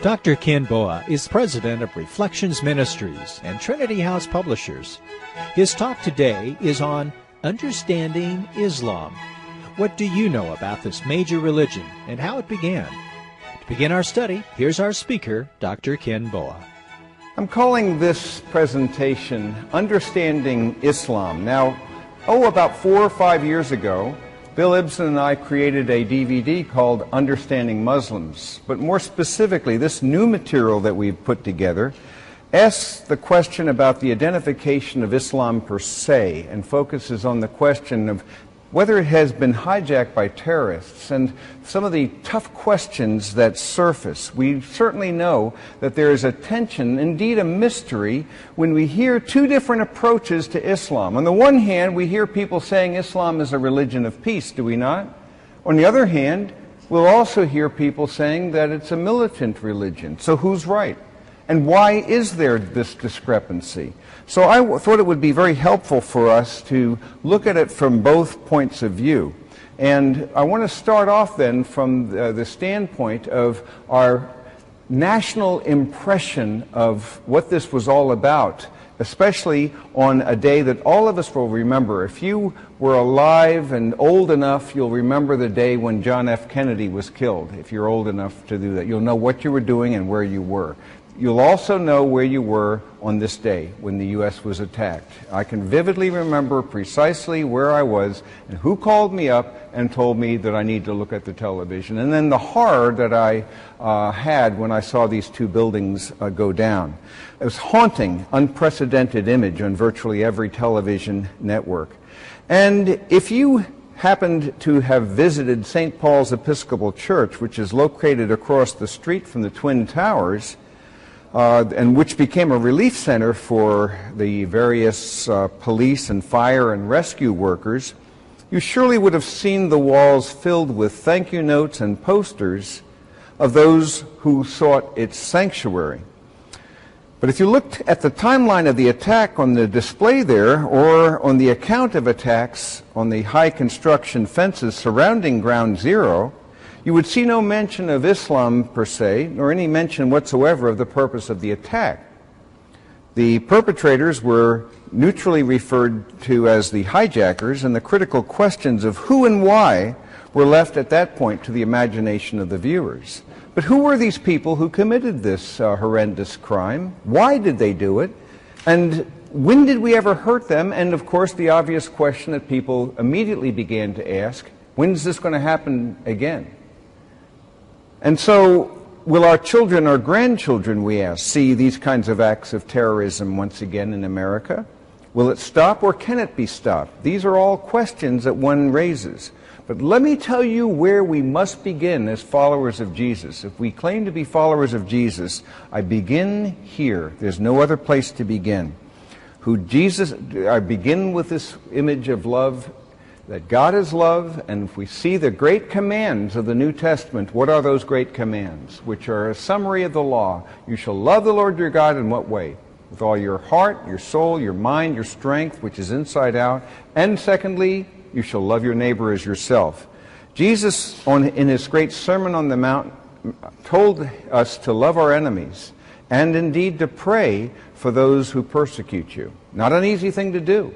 Dr. Ken Boa is president of Reflections Ministries and Trinity House Publishers. His talk today is on Understanding Islam. What do you know about this major religion and how it began? To begin our study, here's our speaker, Dr. Ken Boa. I'm calling this presentation Understanding Islam. Now, about 4 or 5 years ago, Bill Ibsen and I created a DVD called Understanding Muslims. But more specifically, this new material that we've put together asks the question about the identification of Islam per se and focuses on the question of whether it has been hijacked by terrorists and some of the tough questions that surface. We certainly know that there is a tension, indeed a mystery, when we hear two different approaches to Islam. On the one hand, we hear people saying Islam is a religion of peace, do we not? On the other hand, we'll also hear people saying that it's a militant religion. So who's right? And why is there this discrepancy? So I thought it would be very helpful for us to look at it from both points of view. And I want to start off then from the standpoint of our national impression of what this was all about, especially on a day that all of us will remember. If you were alive and old enough, you'll remember the day when John F. Kennedy was killed. If you're old enough to do that, you'll know what you were doing and where you were. You'll also know where you were on this day when the U.S. was attacked. I can vividly remember precisely where I was and who called me up and told me that I need to look at the television. And then the horror that I had when I saw these two buildings go down. It was haunting, unprecedented image on virtually every television network. And if you happened to have visited St. Paul's Episcopal Church, which is located across the street from the Twin Towers, and which became a relief center for the various police and fire and rescue workers, you surely would have seen the walls filled with thank you notes and posters of those who sought its sanctuary. But if you looked at the timeline of the attack on the display there, or on the account of attacks on the high construction fences surrounding Ground Zero, you would see no mention of Islam per se, nor any mention whatsoever of the purpose of the attack. The perpetrators were neutrally referred to as the hijackers, and the critical questions of who and why were left at that point to the imagination of the viewers. But who were these people who committed this horrendous crime? Why did they do it? And when did we ever hurt them? And of course, the obvious question that people immediately began to ask, when is this going to happen again? And so, will our children or grandchildren, we ask, see these kinds of acts of terrorism once again in America? Will it stop or can it be stopped? These are all questions that one raises. But let me tell you where we must begin as followers of Jesus. If we claim to be followers of Jesus, I begin here. There's no other place to begin. I begin with this image of love, that God is love, and if we see the great commands of the New Testament, what are those great commands? Which are a summary of the law. You shall love the Lord your God in what way? With all your heart, your soul, your mind, your strength, which is inside out. And secondly, you shall love your neighbor as yourself. Jesus, in his great Sermon on the Mount, told us to love our enemies, and indeed to pray for those who persecute you. Not an easy thing to do.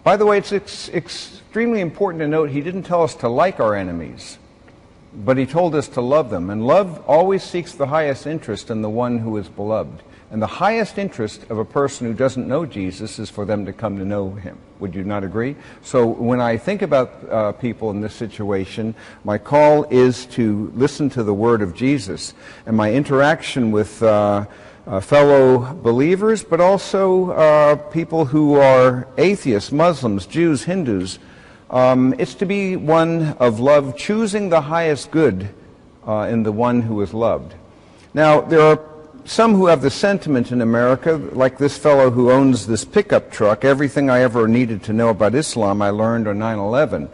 By the way, it's extremely important to note he didn't tell us to like our enemies, but he told us to love them. And love always seeks the highest interest in the one who is beloved. And the highest interest of a person who doesn't know Jesus is for them to come to know him. Would you not agree? So when I think about people in this situation, my call is to listen to the word of Jesus. And my interaction with fellow believers, but also people who are atheists, Muslims, Jews, Hindus. It's to be one of love, choosing the highest good in the one who is loved. Now, there are some who have the sentiment in America, like this fellow who owns this pickup truck, everything I ever needed to know about Islam I learned on 9/11.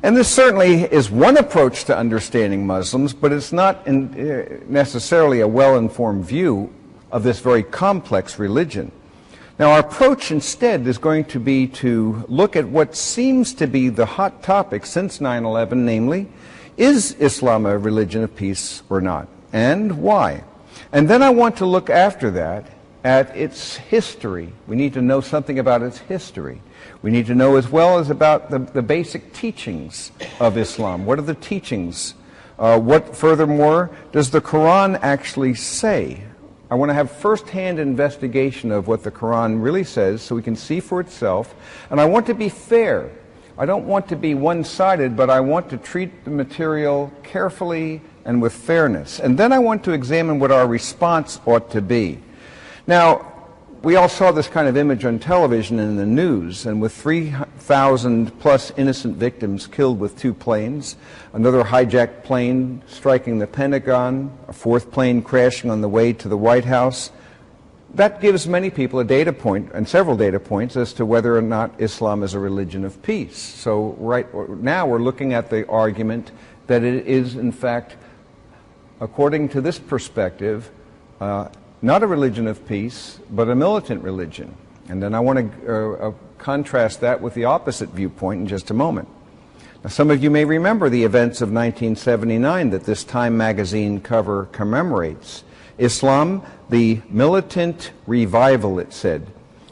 And this certainly is one approach to understanding Muslims, but it's not necessarily a well-informed view of this very complex religion. Now, our approach instead is going to be to look at what seems to be the hot topic since 9/11, namely, is Islam a religion of peace or not, and why? And then I want to look after that at its history. We need to know something about its history. We need to know as well as about the basic teachings of Islam. What are the teachings? What, furthermore, does the Quran actually say? I want to have first-hand investigation of what the Quran really says so we can see for itself. And I want to be fair. I don't want to be one-sided, but I want to treat the material carefully and with fairness. And then I want to examine what our response ought to be. Now, we all saw this kind of image on television and in the news, and with 3,000 plus innocent victims killed with 2 planes, another hijacked plane striking the Pentagon, a 4th plane crashing on the way to the White House, that gives many people a data point, and several data points, as to whether or not Islam is a religion of peace. So right now we're looking at the argument that it is, in fact, according to this perspective, not a religion of peace, but a militant religion. And then I want to contrast that with the opposite viewpoint in just a moment. Now, some of you may remember the events of 1979 that this Time magazine cover commemorates. Islam, the militant revival, it said,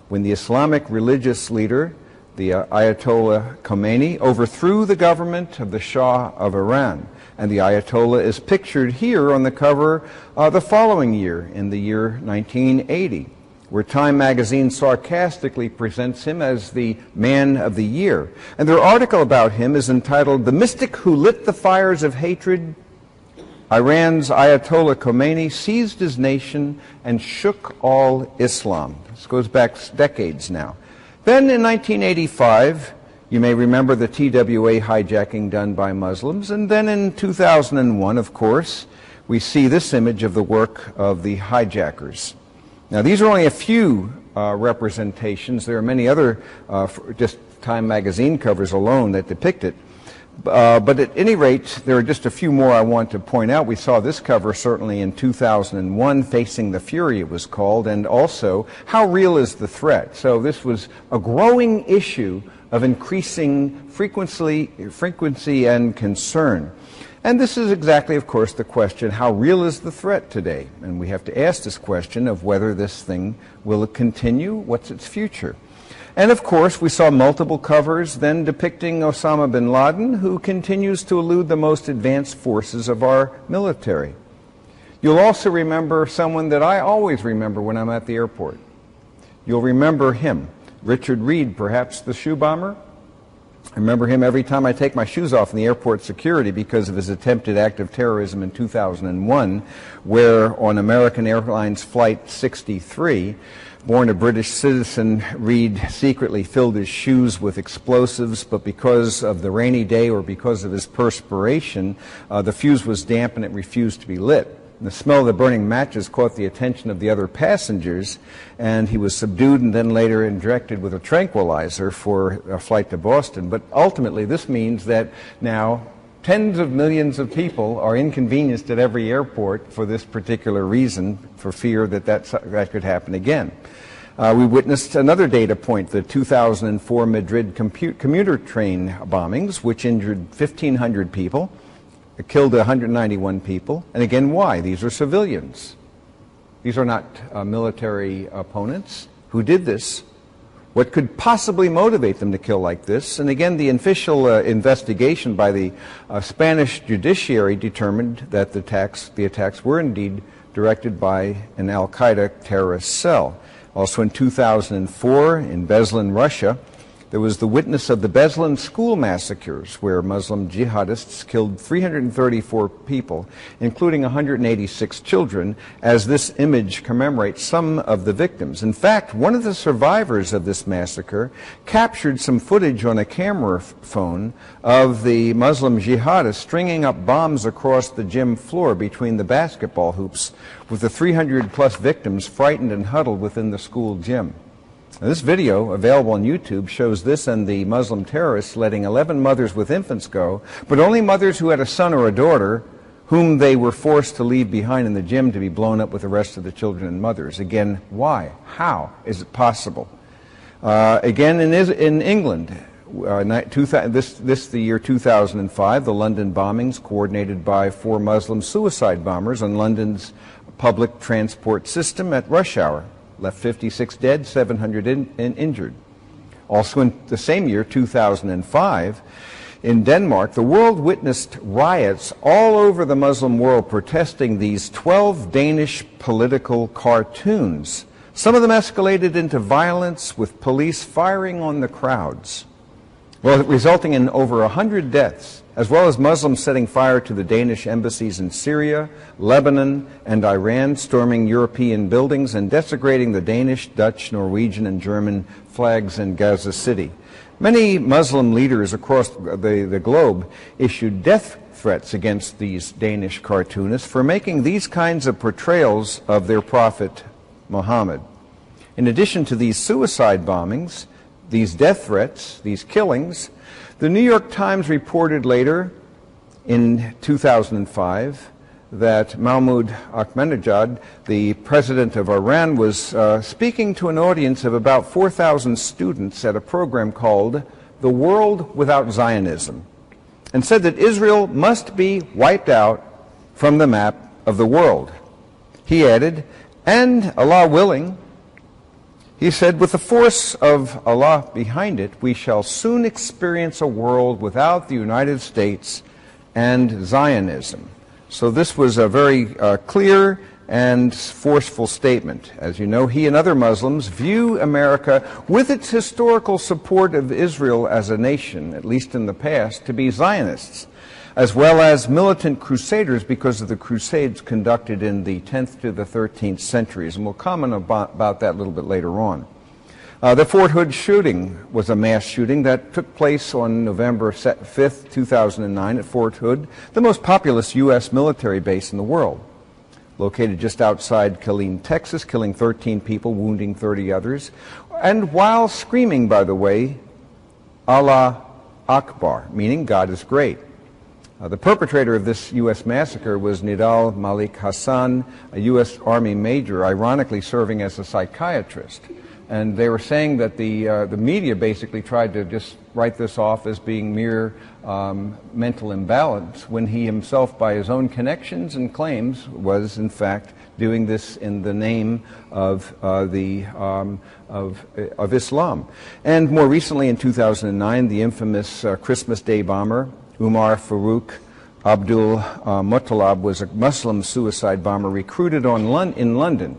when the Islamic religious leader, the Ayatollah Khomeini, overthrew the government of the Shah of Iran. And the Ayatollah is pictured here on the cover the following year, in the year 1980, where Time magazine sarcastically presents him as the man of the year. And their article about him is entitled, "The Mystic Who Lit the Fires of Hatred, Iran's Ayatollah Khomeini Seized His Nation and Shook All Islam." This goes back decades now. Then in 1985, you may remember the TWA hijacking done by Muslims. And then in 2001, of course, we see this image of the work of the hijackers. Now, these are only a few representations. There are many other, just Time magazine covers alone that depict it. But at any rate, there are just a few more I want to point out. We saw this cover certainly in 2001, Facing the Fury it was called, and also, How Real is the Threat? So this was a growing issue of increasing frequency and concern. And this is exactly, of course, the question, how real is the threat today? And we have to ask this question of whether this thing will continue, what's its future? And of course, we saw multiple covers then depicting Osama bin Laden, who continues to elude the most advanced forces of our military. You'll also remember someone that I always remember when I'm at the airport. You'll remember him. Richard Reed, perhaps the shoe bomber. I remember him every time I take my shoes off in the airport security because of his attempted act of terrorism in 2001, where on American Airlines Flight 63, born a British citizen, Reed secretly filled his shoes with explosives, but because of the rainy day or because of his perspiration, the fuse was damp and it refused to be lit. And the smell of the burning matches caught the attention of the other passengers, and he was subdued and then later injected with a tranquilizer for a flight to Boston. But ultimately, this means that now tens of millions of people are inconvenienced at every airport for this particular reason, for fear that that could happen again. We witnessed another data point, the 2004 Madrid commuter train bombings, which injured 1,500 people. It killed 191 people. And again, why? These are civilians. These are not military opponents. Who did this? What could possibly motivate them to kill like this? And again, the official investigation by the Spanish judiciary determined that the attacks were indeed directed by an al-Qaeda terrorist cell. Also in 2004, in Beslan, Russia, there was the witness of the Beslan school massacres, where Muslim jihadists killed 334 people, including 186 children, as this image commemorates some of the victims. In fact, one of the survivors of this massacre captured some footage on a camera phone of the Muslim jihadists stringing up bombs across the gym floor between the basketball hoops, with the 300-plus victims frightened and huddled within the school gym. Now, this video, available on YouTube, shows this and the Muslim terrorists letting 11 mothers with infants go, but only mothers who had a son or a daughter whom they were forced to leave behind in the gym to be blown up with the rest of the children and mothers. Again, why? How is it possible? Again, in England, the year 2005, the London bombings coordinated by 4 Muslim suicide bombers on London's public transport system at rush hour left 56 dead, 700 injured. Also in the same year, 2005, in Denmark, the world witnessed riots all over the Muslim world protesting these 12 Danish political cartoons. Some of them escalated into violence with police firing on the crowds, well, resulting in over 100 deaths, as well as Muslims setting fire to the Danish embassies in Syria, Lebanon, and Iran, storming European buildings and desecrating the Danish, Dutch, Norwegian, and German flags in Gaza City. Many Muslim leaders across the globe issued death threats against these Danish cartoonists for making these kinds of portrayals of their prophet Muhammad. In addition to these suicide bombings, these death threats, these killings, the New York Times reported later in 2005 that Mahmoud Ahmadinejad, the president of Iran, was speaking to an audience of about 4,000 students at a program called The World Without Zionism, and said that Israel must be wiped out from the map of the world. He added, and Allah willing, he said, with the force of Allah behind it, we shall soon experience a world without the United States and Zionism. So this was a very clear and forceful statement. As you know, he and other Muslims view America, with its historical support of Israel as a nation, at least in the past, to be Zionists, as well as militant crusaders because of the crusades conducted in the 10th to the 13th centuries. And we'll comment about that a little bit later on. The Fort Hood shooting was a mass shooting that took place on November 5th, 2009 at Fort Hood, the most populous U.S. military base in the world, located just outside Killeen, Texas, killing 13 people, wounding 30 others, and while screaming, by the way, Allah Akbar, meaning God is great. The perpetrator of this U.S. massacre was Nidal Malik Hassan, a U.S. Army major, ironically serving as a psychiatrist. And they were saying that the media basically tried to just write this off as being mere mental imbalance, when he himself, by his own connections and claims, was in fact doing this in the name of Islam. And more recently, in 2009, the infamous Christmas Day bomber Umar Farouk Abdul Muttalab was a Muslim suicide bomber recruited in London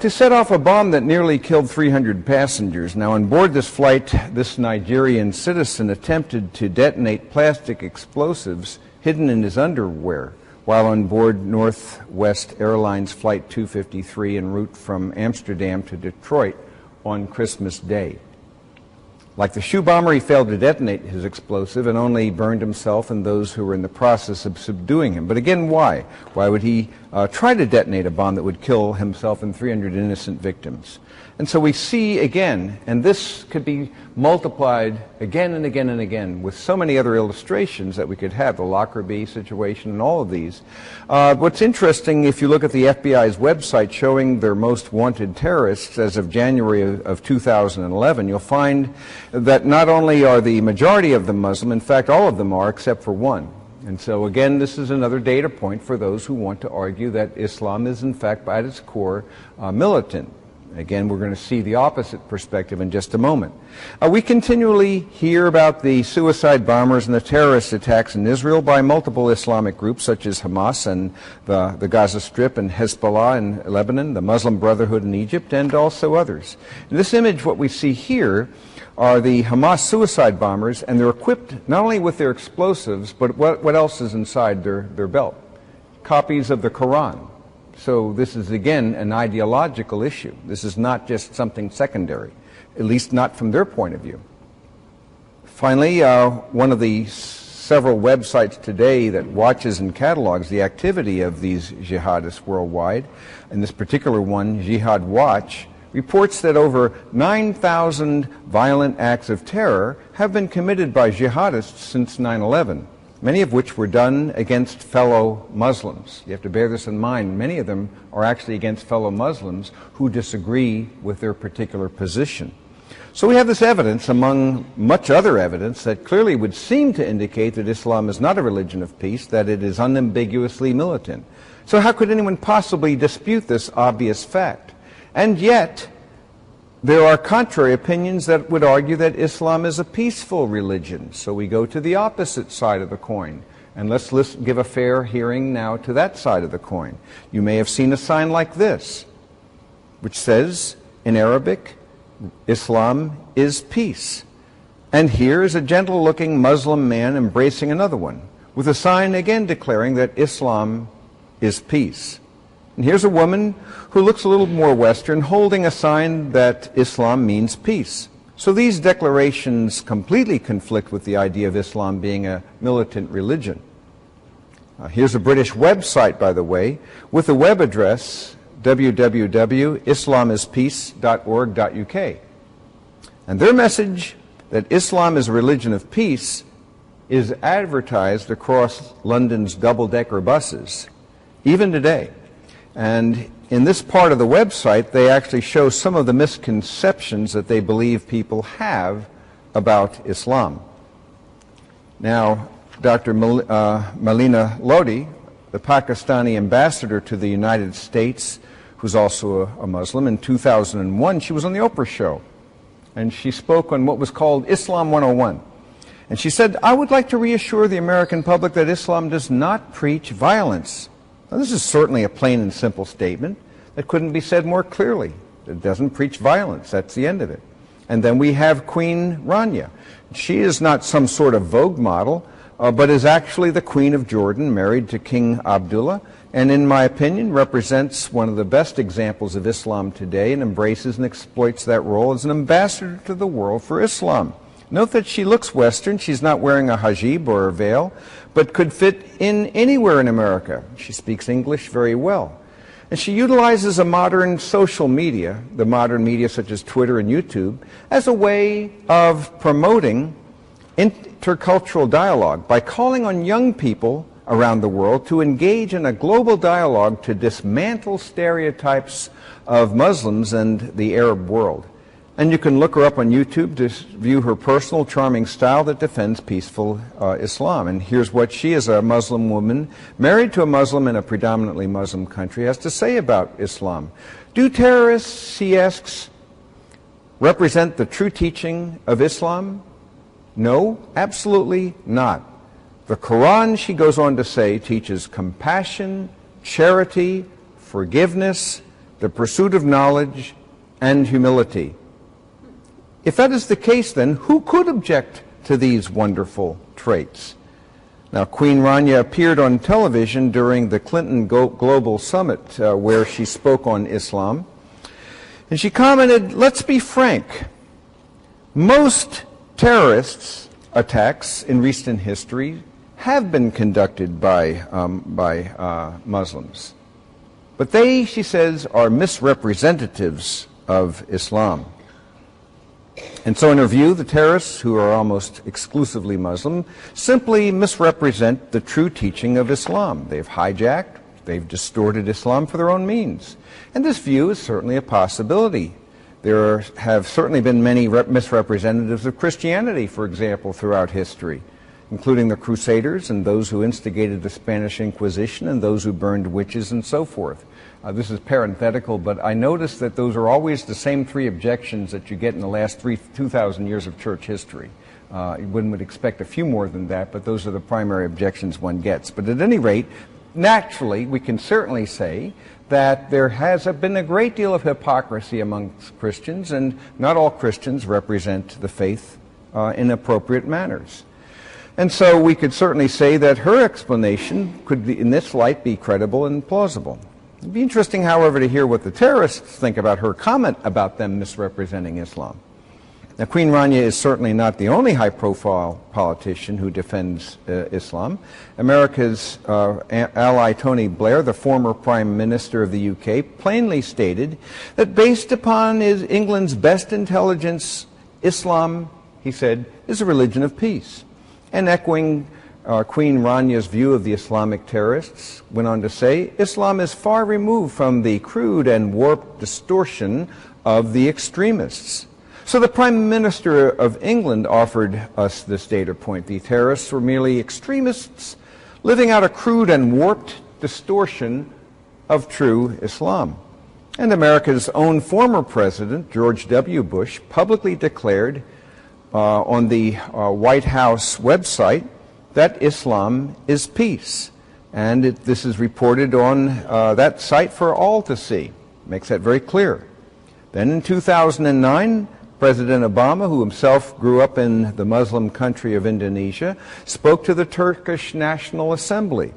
to set off a bomb that nearly killed 300 passengers. Now, on board this flight, this Nigerian citizen attempted to detonate plastic explosives hidden in his underwear while on board Northwest Airlines Flight 253 en route from Amsterdam to Detroit on Christmas Day. Like the shoe bomber, he failed to detonate his explosive and only burned himself and those who were in the process of subduing him. But again, why? Why would he try to detonate a bomb that would kill himself and 300 innocent victims? And so we see again, and this could be multiplied again and again and again with so many other illustrations that we could have, the Lockerbie situation and all of these. What's interesting, if you look at the FBI's website showing their most wanted terrorists as of January of 2011, you'll find that not only are the majority of them Muslim, in fact all of them are except for one. And so again, this is another data point for those who want to argue that Islam is in fact at its core militant. Again, we're going to see the opposite perspective in just a moment. We continually hear about the suicide bombers and the terrorist attacks in Israel by multiple Islamic groups such as Hamas and the Gaza Strip and Hezbollah in Lebanon, the Muslim Brotherhood in Egypt, and also others. In this image, what we see here are the Hamas suicide bombers, and they're equipped not only with their explosives, but what else is inside their belt? Copies of the Quran. So this is, again, an ideological issue. This is not just something secondary, at least not from their point of view. Finally, one of the several websites today that watches and catalogs the activity of these jihadists worldwide, and this particular one, Jihad Watch, reports that over 9,000 violent acts of terror have been committed by jihadists since 9/11. many of which were done against fellow Muslims. You have to bear this in mind. Many of them are actually against fellow Muslims who disagree with their particular position. So we have this evidence, among much other evidence, that clearly would seem to indicate that Islam is not a religion of peace, that it is unambiguously militant. So how could anyone possibly dispute this obvious fact? And yet, there are contrary opinions that would argue that Islam is a peaceful religion. So we go to the opposite side of the coin. And let's give a fair hearing now to that side of the coin. You may have seen a sign like this, which says, in Arabic, Islam is peace. And here is a gentle-looking Muslim man embracing another one, with a sign again declaring that Islam is peace. And here's a woman who looks a little more Western, holding a sign that Islam means peace. So these declarations completely conflict with the idea of Islam being a militant religion. Here's a British website, by the way, with a web address, www.islamispeace.org.uk. And their message that Islam is a religion of peace is advertised across London's double-decker buses, even today. And in this part of the website, they actually show some of the misconceptions that they believe people have about Islam. Now, Dr. Malina Lodi, the Pakistani ambassador to the United States, who's also a Muslim, in 2001, she was on the Oprah show. And she spoke on what was called Islam 101. And she said, "I would like to reassure the American public that Islam does not preach violence." Now, this is certainly a plain and simple statement that couldn't be said more clearly. It doesn't preach violence. That's the end of it. And then we have Queen Rania. She is not some sort of Vogue model, but is actually the Queen of Jordan, married to King Abdullah, and in my opinion represents one of the best examples of Islam today and embraces and exploits that role as an ambassador to the world for Islam. Note that she looks Western. She's not wearing a hijab or a veil, but could fit in anywhere in America. She speaks English very well. And she utilizes a modern social media, the modern media such as Twitter and YouTube, as a way of promoting intercultural dialogue by calling on young people around the world to engage in a global dialogue to dismantle stereotypes of Muslims and the Arab world. And you can look her up on YouTube to view her personal, charming style that defends peaceful Islam. And here's what she, as a Muslim woman, married to a Muslim in a predominantly Muslim country, has to say about Islam. Do terrorists, she asks, represent the true teaching of Islam? No, absolutely not. The Quran, she goes on to say, teaches compassion, charity, forgiveness, the pursuit of knowledge, and humility. If that is the case, then who could object to these wonderful traits? Now, Queen Rania appeared on television during the Clinton Global Summit where she spoke on Islam. And she commented, "Let's be frank. Most terrorists attacks in recent history have been conducted by Muslims. But they, she says, are misrepresentatives of Islam." And so in her view, the terrorists, who are almost exclusively Muslim, simply misrepresent the true teaching of Islam. They've hijacked, they've distorted Islam for their own means. And this view is certainly a possibility. There have certainly been many misrepresentatives of Christianity, for example, throughout history, including the Crusaders and those who instigated the Spanish Inquisition and those who burned witches and so forth. This is parenthetical, but I noticed that those are always the same three objections that you get in the last 2,000 years of church history. One would expect a few more than that, but those are the primary objections one gets. But at any rate, naturally, we can certainly say that there has been a great deal of hypocrisy amongst Christians, and not all Christians represent the faith in appropriate manners. And so we could certainly say that her explanation could, in this light, be credible and plausible. It'd be interesting, however, to hear what the terrorists think about her comment about them misrepresenting Islam. Now, Queen Rania is certainly not the only high-profile politician who defends Islam. America's ally Tony Blair, the former Prime Minister of the UK, plainly stated that based upon England's best intelligence, Islam, he said, is a religion of peace. And echoing Queen Rania's view of the Islamic terrorists, went on to say, Islam is far removed from the crude and warped distortion of the extremists. So the Prime Minister of England offered us this data point. The terrorists were merely extremists living out a crude and warped distortion of true Islam. And America's own former president, George W. Bush, publicly declared on the White House website that Islam is peace. And this is reported on that site for all to see. Makes that very clear. Then in 2009, President Obama, who himself grew up in the Muslim country of Indonesia, spoke to the Turkish National Assembly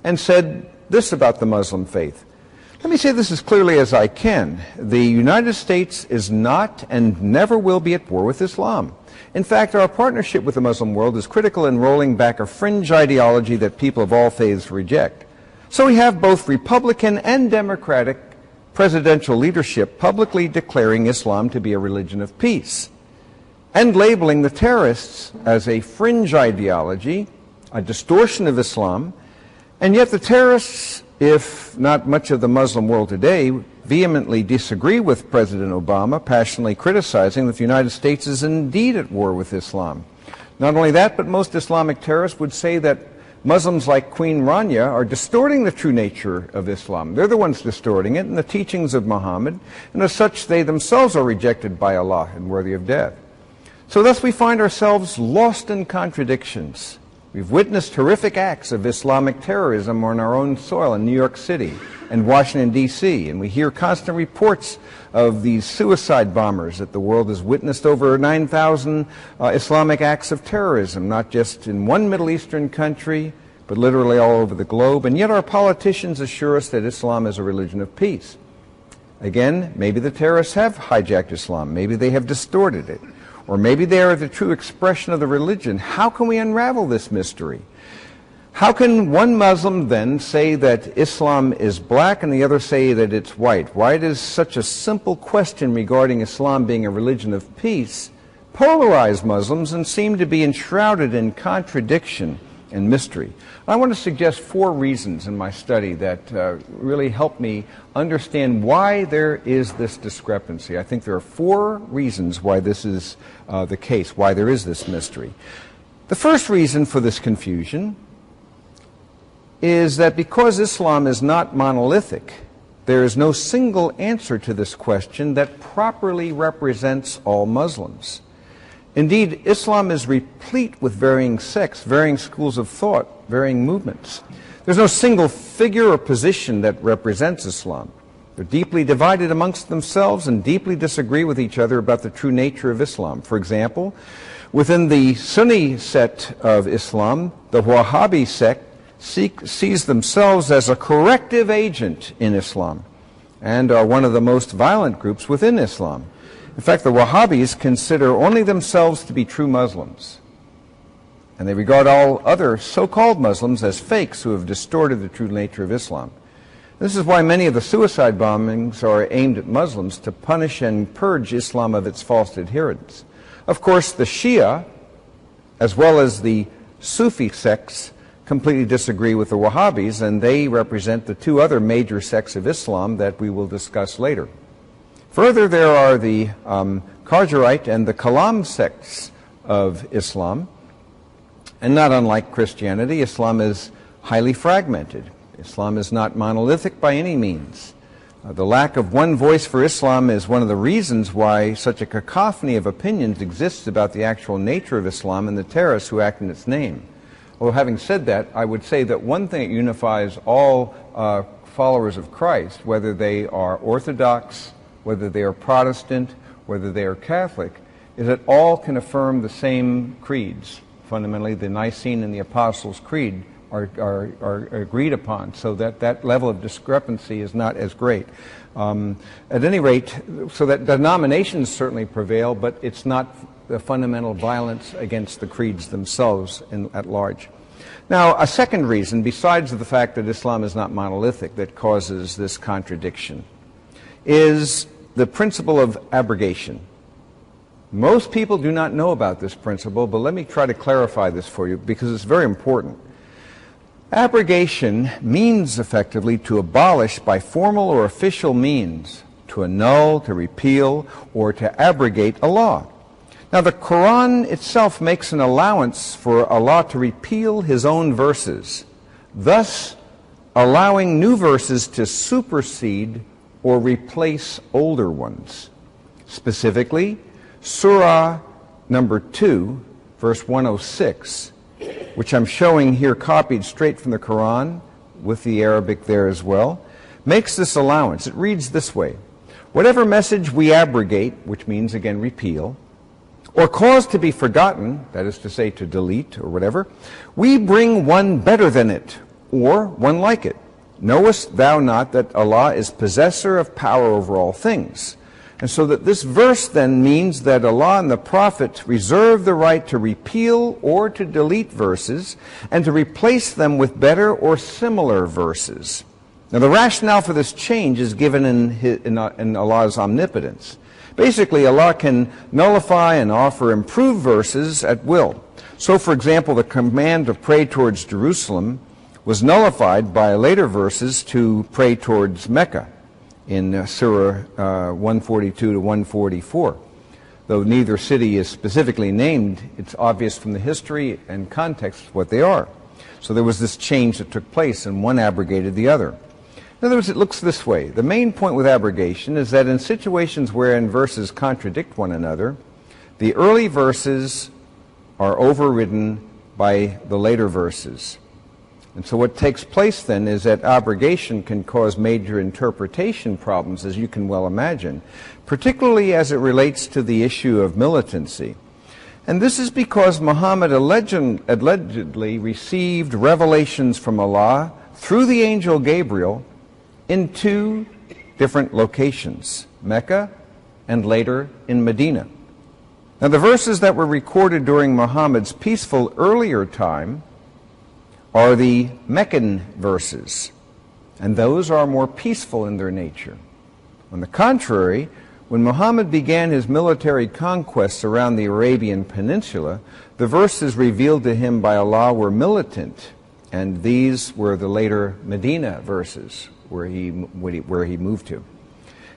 and said this about the Muslim faith. Let me say this as clearly as I can. The United States is not and never will be at war with Islam. In fact, our partnership with the Muslim world is critical in rolling back a fringe ideology that people of all faiths reject. So we have both Republican and Democratic presidential leadership publicly declaring Islam to be a religion of peace and labeling the terrorists as a fringe ideology, a distortion of Islam, and yet the terrorists, if not much of the Muslim world today, vehemently disagree with President Obama, passionately criticizing that the United States is indeed at war with Islam. Not only that, but most Islamic terrorists would say that Muslims like Queen Rania are distorting the true nature of Islam. They're the ones distorting it and the teachings of Muhammad, and as such they themselves are rejected by Allah and worthy of death. So thus we find ourselves lost in contradictions. We've witnessed horrific acts of Islamic terrorism on our own soil in New York City and Washington, D.C., and we hear constant reports of these suicide bombers that the world has witnessed. Over 9,000 Islamic acts of terrorism, not just in one Middle Eastern country, but literally all over the globe. And yet our politicians assure us that Islam is a religion of peace. Again, maybe the terrorists have hijacked Islam. Maybe they have distorted it. Or maybe they are the true expression of the religion. How can we unravel this mystery? How can one Muslim then say that Islam is black and the other say that it's white? Why does such a simple question regarding Islam being a religion of peace polarize Muslims and seem to be enshrouded in contradiction and mystery? I want to suggest 4 reasons in my study that really help me understand why there is this discrepancy. I think there are 4 reasons why this is the case, why there is this mystery. The first reason for this confusion is that because Islam is not monolithic, there is no single answer to this question that properly represents all Muslims. Indeed, Islam is replete with varying sects, varying schools of thought, varying movements. There's no single figure or position that represents Islam. They're deeply divided amongst themselves and deeply disagree with each other about the true nature of Islam. For example, within the Sunni sect of Islam, the Wahhabi sect sees themselves as a corrective agent in Islam and are one of the most violent groups within Islam. In fact, the Wahhabis consider only themselves to be true Muslims, and they regard all other so-called Muslims as fakes who have distorted the true nature of Islam. This is why many of the suicide bombings are aimed at Muslims to punish and purge Islam of its false adherents. Of course, the Shia, as well as the Sufi sects, completely disagree with the Wahhabis, and they represent the 2 other major sects of Islam that we will discuss later. Further, there are the Khawarij and the Kalam sects of Islam, and not unlike Christianity, Islam is highly fragmented. Islam is not monolithic by any means. The lack of one voice for Islam is one of the reasons why such a cacophony of opinions exists about the actual nature of Islam and the terrorists who act in its name. Well, having said that, I would say that one thing that unifies all followers of Christ, whether they are Orthodox, whether they are Protestant, whether they are Catholic, is that all can affirm the same creeds. Fundamentally, the Nicene and the Apostles' Creed are agreed upon, so that level of discrepancy is not as great. At any rate, so that denominations certainly prevail, but it's not the fundamental violence against the creeds themselves at large. Now, a second reason, besides the fact that Islam is not monolithic, that causes this contradiction, is the principle of abrogation. Most people do not know about this principle, but let me try to clarify this for you because it's very important. Abrogation means effectively to abolish by formal or official means, to annul, to repeal, or to abrogate a law. Now, the Quran itself makes an allowance for Allah to repeal His own verses, thus allowing new verses to supersede or replace older ones. Specifically, Surah number 2, verse 106, which I'm showing here copied straight from the Quran, with the Arabic there as well, makes this allowance. It reads this way: whatever message we abrogate, which means, again, repeal, or cause to be forgotten, that is to say, to delete or whatever, we bring one better than it, or one like it. Knowest thou not that Allah is possessor of power over all things? And so that this verse then means that Allah and the Prophet reserve the right to repeal or to delete verses and to replace them with better or similar verses. Now, the rationale for this change is given in Allah's omnipotence. Basically, Allah can nullify and offer improved verses at will. So, for example, the command to pray towards Jerusalem was nullified by later verses to pray towards Mecca in Surah 142 to 144. Though neither city is specifically named, it's obvious from the history and context what they are. So there was this change that took place, and one abrogated the other. In other words, it looks this way. The main point with abrogation is that in situations wherein verses contradict one another, the early verses are overridden by the later verses. And so what takes place then is that abrogation can cause major interpretation problems, as you can well imagine, particularly as it relates to the issue of militancy. And this is because Muhammad allegedly received revelations from Allah through the angel Gabriel in two different locations, Mecca and later in Medina. Now, the verses that were recorded during Muhammad's peaceful earlier time are the Meccan verses, and those are more peaceful in their nature. On the contrary, when Muhammad began his military conquests around the Arabian Peninsula, the verses revealed to him by Allah were militant, and these were the later Medina verses where he moved to.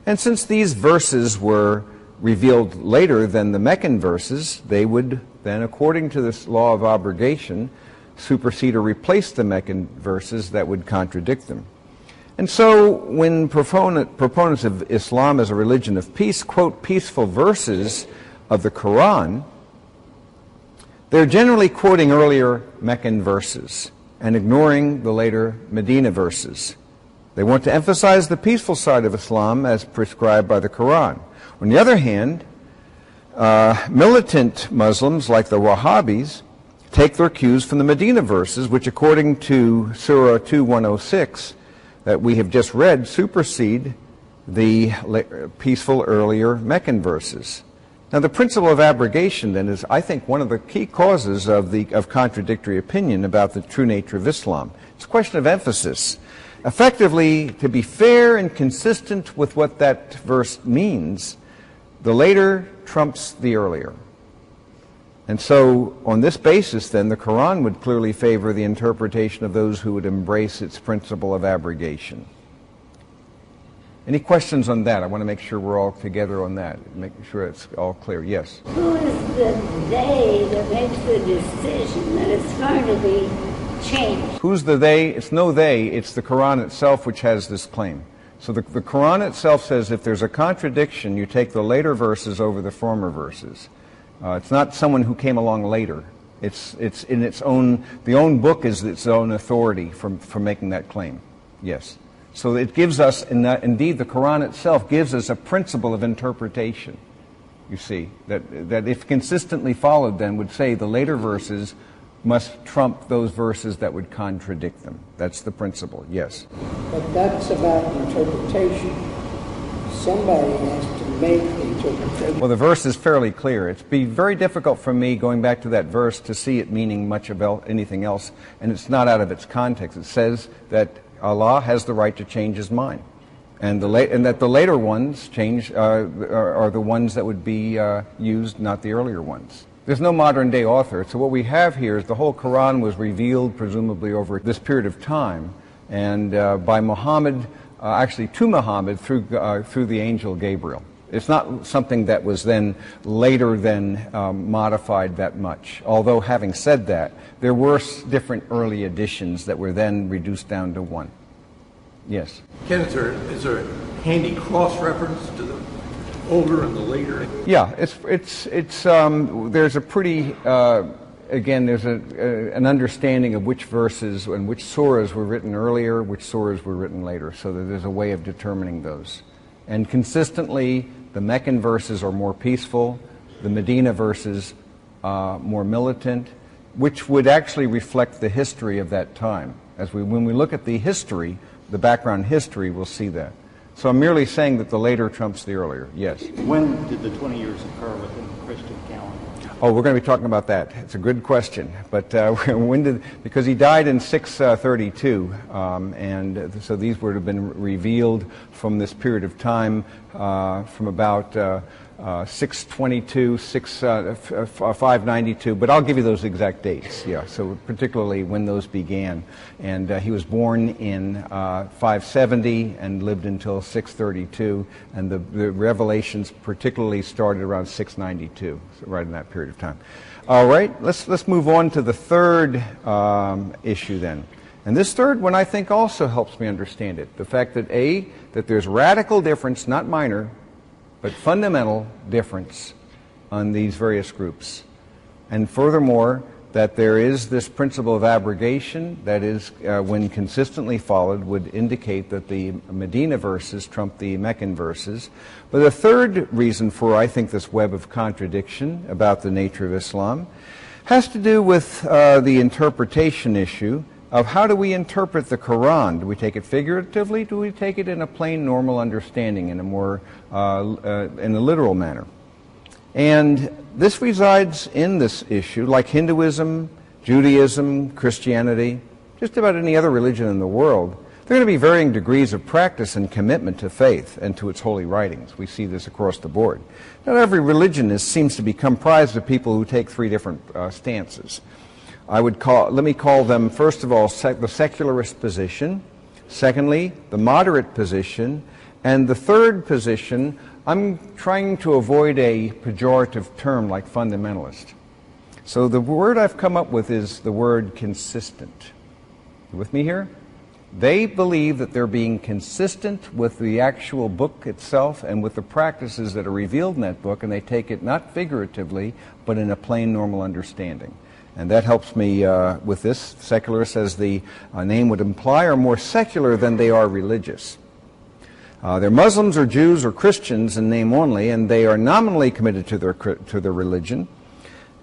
And since these verses were revealed later than the Meccan verses, they would then, according to this law of abrogation, supersede or replace the Meccan verses that would contradict them. And so when proponents of Islam as a religion of peace quote peaceful verses of the Quran, they're generally quoting earlier Meccan verses and ignoring the later Medina verses. They want to emphasize the peaceful side of Islam as prescribed by the Quran. On the other hand, militant Muslims like the Wahhabis take their cues from the Medina verses, which according to Surah 2:106 that we have just read, supersede the peaceful earlier Meccan verses. Now, the principle of abrogation then is, I think, one of the key causes of contradictory opinion about the true nature of Islam. It's a question of emphasis. Effectively, to be fair and consistent with what that verse means, the later trumps the earlier. And so, on this basis, then, the Quran would clearly favor the interpretation of those who would embrace its principle of abrogation. Any questions on that? I want to make sure we're all together on that, make sure it's all clear. Yes? Who is the they that makes the decision that it's going to be changed? Who's the they? It's no they, it's the Quran itself which has this claim. So the Quran itself says if there's a contradiction, you take the later verses over the former verses. It's not someone who came along later. It's in its own, the own book is its own authority for making that claim. Yes. So it gives us, indeed the Quran itself gives us a principle of interpretation, you see, that if consistently followed then would say the later verses must trump those verses that would contradict them. That's the principle, yes. But that's about interpretation. Somebody has to make the interpretation. Well, the verse is fairly clear. It'd be very difficult for me, going back to that verse, to see it meaning much of anything else, and it's not out of its context. It says that Allah has the right to change His mind. And that the later ones are the ones that would be used, not the earlier ones. There's no modern day author, so what we have here is the whole Quran was revealed presumably over this period of time, and by Muhammad, actually to Muhammad through the angel Gabriel. It's not something that was then later modified that much. Although having said that, there were different early editions that were then reduced down to one. Yes. Kenneth, is there a handy cross-reference to the older and the later? Yeah, there's a pretty, again, there's an understanding of which verses and which surahs were written earlier, which surahs were written later, so that there's a way of determining those. And consistently, the Meccan verses are more peaceful, the Medina verses more militant, which would actually reflect the history of that time. When we look at the history, the background history, we'll see that. So I'm merely saying that the later trumps the earlier, yes. When did the 20 years occur within the Christian calendar? Oh, we're going to be talking about that. It's a good question. But because he died in 632, and so these would have been revealed from this period of time from about 622, 592, but I'll give you those exact dates, yeah, so particularly when those began. And he was born in 570 and lived until 632, and the revelations particularly started around 692, so right in that period of time. All right, let's move on to the third issue then. And this third one I think also helps me understand it. The fact that that there's radical difference, not minor, but fundamental difference on these various groups. And furthermore, that there is this principle of abrogation that is, when consistently followed, would indicate that the Medina verses trump the Meccan verses. But the third reason for, I think, this web of contradiction about the nature of Islam has to do with the interpretation issue of how do we interpret the Quran. Do we take it figuratively? Do we take it in a plain, normal understanding, in a more in a literal manner? And this resides in this issue, like Hinduism, Judaism, Christianity, just about any other religion in the world. There are going to be varying degrees of practice and commitment to faith and to its holy writings. We see this across the board. Not every religion seems to be comprised of people who take three different stances. Let me call them, first of all, the secularist position, secondly, the moderate position, and the third position, I'm trying to avoid a pejorative term like fundamentalist. So the word I've come up with is the word consistent. You with me here? They believe that they're being consistent with the actual book itself and with the practices that are revealed in that book, and they take it not figuratively, but in a plain, normal understanding. And that helps me with this. Secularists, as the name would imply, are more secular than they are religious. They're Muslims or Jews or Christians in name only, and they are nominally committed to their religion,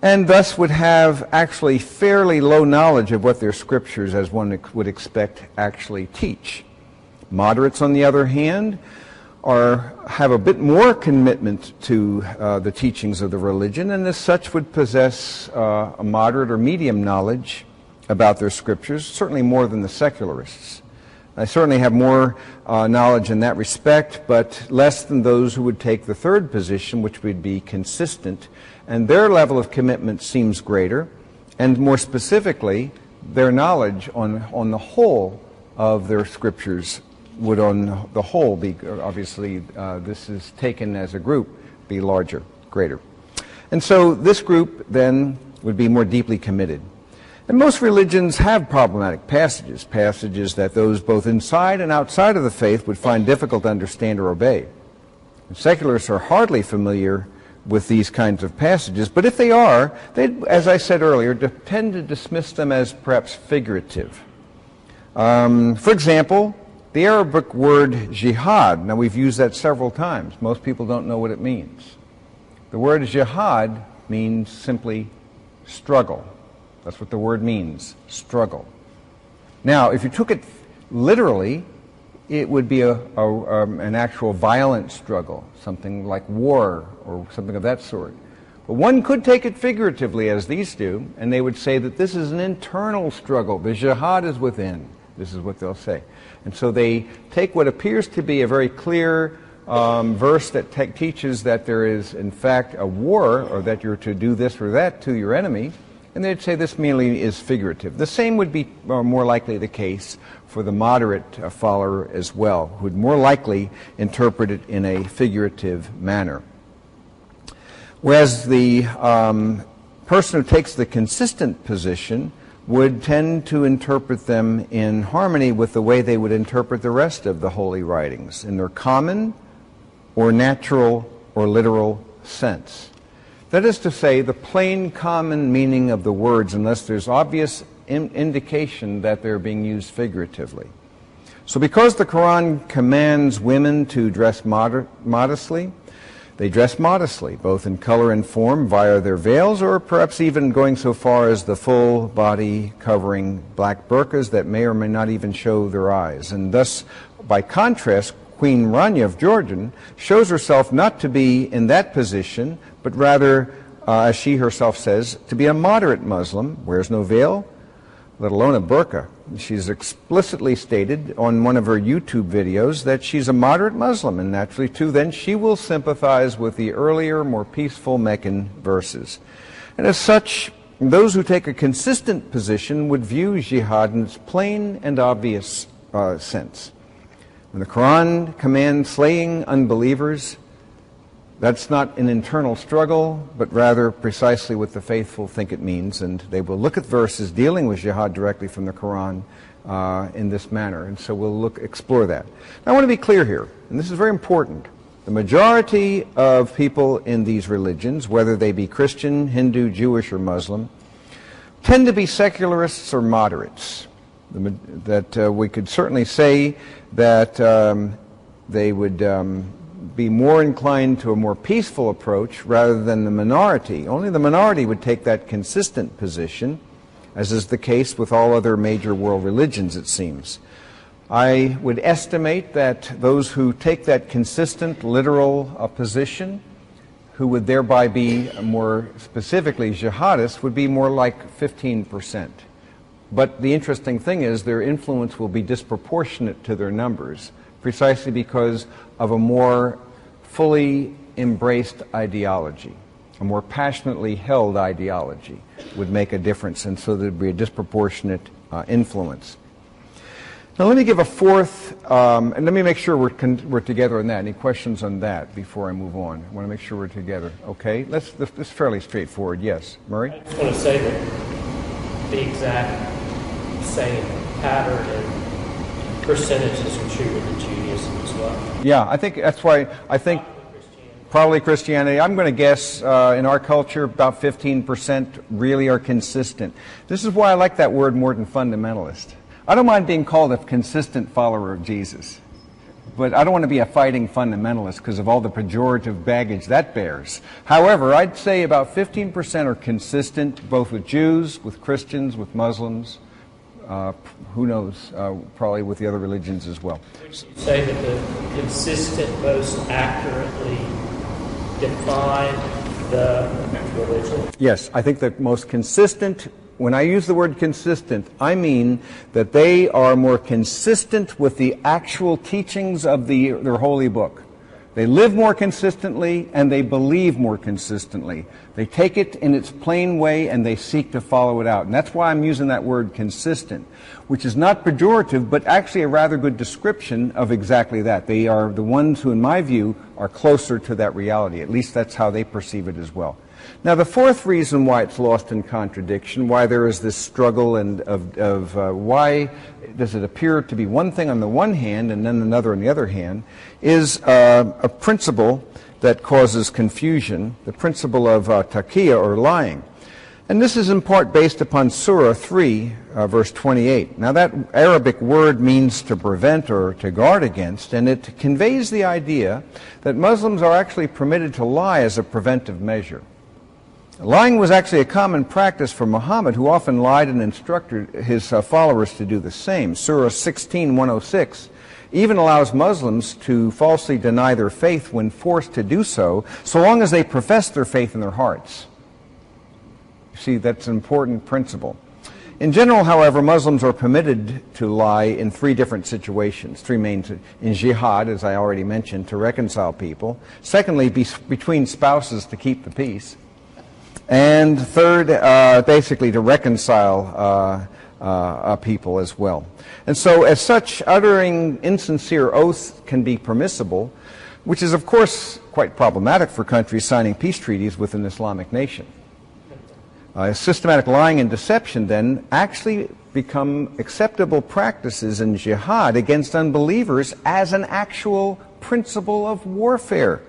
and thus would have actually fairly low knowledge of what their scriptures, as one would expect, actually teach. Moderates, on the other hand, have a bit more commitment to the teachings of the religion, and as such would possess a moderate or medium knowledge about their scriptures, certainly more than the secularists. I certainly have more knowledge in that respect, but less than those who would take the third position, which would be consistent, and their level of commitment seems greater, and more specifically, their knowledge on the whole of their scriptures would on the whole be, obviously this is taken as a group, be larger, greater. And so this group then would be more deeply committed. And most religions have problematic passages that those both inside and outside of the faith would find difficult to understand or obey. And secularists are hardly familiar with these kinds of passages, but if they are, they, as I said earlier, tend to dismiss them as perhaps figurative. For example, the Arabic word jihad, now we've used that several times. Most people don't know what it means. The word jihad means simply struggle. That's what the word means, struggle. Now, if you took it literally, it would be an actual violent struggle, something like war or something of that sort. But one could take it figuratively, as these do, and they would say that this is an internal struggle. The jihad is within. This is what they'll say. And so they take what appears to be a very clear verse that teaches that there is, in fact, a war, or that you're to do this or that to your enemy, and they'd say this merely is figurative. The same would be more likely the case for the moderate follower as well, who would more likely interpret it in a figurative manner. Whereas the person who takes the consistent position would tend to interpret them in harmony with the way they would interpret the rest of the holy writings, in their common or natural or literal sense. That is to say, the plain common meaning of the words, unless there's obvious indication that they're being used figuratively. So because the Quran commands women to dress modestly, they dress modestly, both in color and form, via their veils, or perhaps even going so far as the full body covering black burqas that may or may not even show their eyes. And thus, by contrast, Queen Rania of Jordan shows herself not to be in that position, but rather, as she herself says, to be a moderate Muslim, wears no veil, let alone a burqa. She's explicitly stated on one of her YouTube videos that she's a moderate Muslim, and naturally, too, then she will sympathize with the earlier, more peaceful Meccan verses. And as such, those who take a consistent position would view jihad in its plain and obvious sense. When the Quran commands slaying unbelievers, that's not an internal struggle, but rather precisely what the faithful think it means, and they will look at verses dealing with jihad directly from the Quran in this manner, and so we'll explore that. Now, I want to be clear here, and this is very important. The majority of people in these religions, whether they be Christian, Hindu, Jewish, or Muslim, tend to be secularists or moderates. We could certainly say that they would be more inclined to a more peaceful approach rather than the minority. Only the minority would take that consistent position, as is the case with all other major world religions, it seems. I would estimate that those who take that consistent, literal position, who would thereby be more specifically jihadists, would be more like 15%. But the interesting thing is their influence will be disproportionate to their numbers, precisely because of a more fully embraced ideology. A more passionately held ideology would make a difference, and so there would be a disproportionate influence. Now let me give a fourth, and let me make sure we're together on that. Any questions on that before I move on? I want to make sure we're together. Okay, this is fairly straightforward. Yes, Murray? I just want to say that the exact same pattern and percentages are true within Judaism as well. Yeah, I think that's why I think probably Christianity. I'm going to guess in our culture about 15% really are consistent. This is why I like that word more than fundamentalist. I don't mind being called a consistent follower of Jesus, but I don't want to be a fighting fundamentalist because of all the pejorative baggage that bears. However, I'd say about 15% are consistent, both with Jews, with Christians, with Muslims, who knows, probably with the other religions as well. Would you say that the consistent most accurately define the religion? Yes, I think the most consistent, when I use the word consistent, I mean that they are more consistent with the actual teachings of their holy book. They live more consistently and they believe more consistently. They take it in its plain way and they seek to follow it out. And that's why I'm using that word consistent, which is not pejorative, but actually a rather good description of exactly that. They are the ones who, in my view, are closer to that reality. At least that's how they perceive it as well. Now, the fourth reason why it's lost in contradiction, why there is this struggle and of why does it appear to be one thing on the one hand and then another on the other hand, is a principle that causes confusion, the principle of taqiyya, or lying. And this is in part based upon Surah 3, verse 28. Now that Arabic word means to prevent or to guard against, and it conveys the idea that Muslims are actually permitted to lie as a preventive measure. Lying was actually a common practice for Muhammad, who often lied and instructed his followers to do the same. Surah 16:106 even allows Muslims to falsely deny their faith when forced to do so, so long as they profess their faith in their hearts. You see, that's an important principle. In general, however, Muslims are permitted to lie in three different situations. Three main, in jihad, as I already mentioned, to reconcile people. Secondly, between spouses to keep the peace. And third, basically to reconcile people as well. And so, as such, uttering insincere oaths can be permissible, which is, of course, quite problematic for countries signing peace treaties with an Islamic nation. Systematic lying and deception, then, actually become acceptable practices in jihad against unbelievers as an actual principle of warfare.